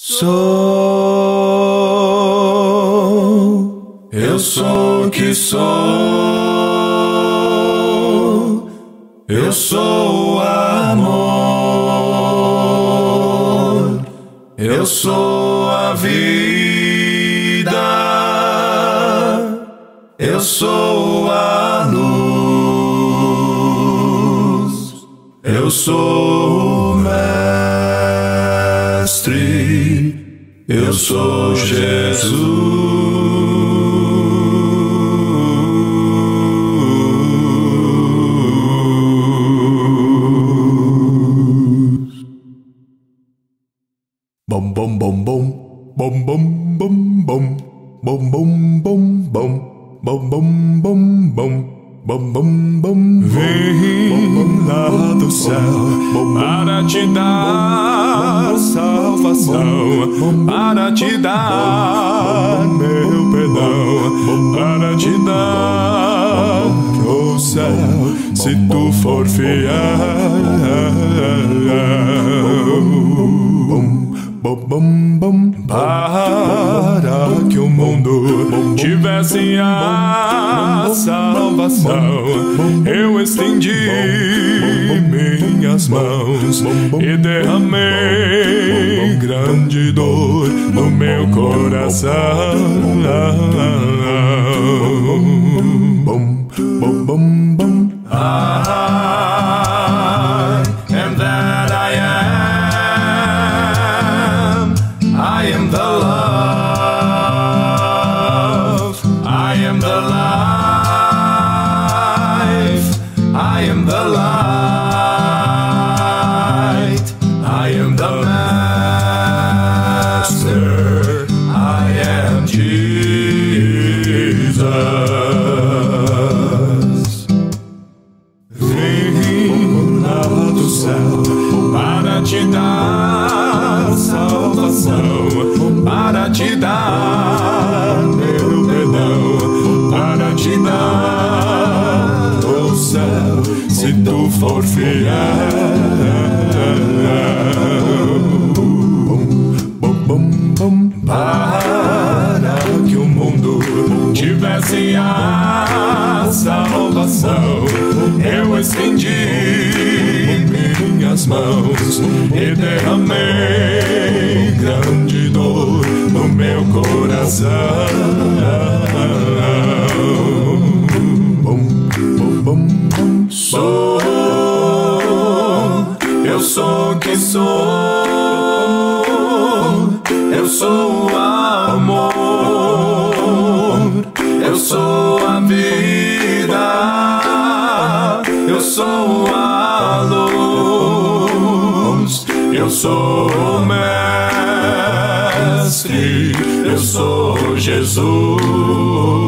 Eu sou o que sou, eu sou o amor, eu sou a vida, eu sou a luz, eu sou o mestre, eu sou Jesus. Bom bom bom bom bom bom bom bom bom bom bom bom bom bom bom bom bom bom bom. Vem lá do céu para te dar salvação, para te dar meu perdão, para te dar o céu, se tu for fiel. Para que o mundo tivesse a salvação, eu estendi minhas mãos e derramei grande dor no meu coração. I am the love, I am the life, I am the light, I am the master, I am Jesus. Vim lá do céu para te dar salvação, para te dar meu perdão, para te dar o céu, se tu for fiel. Para que o mundo tivesse a salvação, eu estendi minhas mãos e derramei grande dor no meu coração. Eu sou o que sou, eu sou o amor, eu sou a vida, eu sou a luz, eu sou o mestre, eu sou Jesus.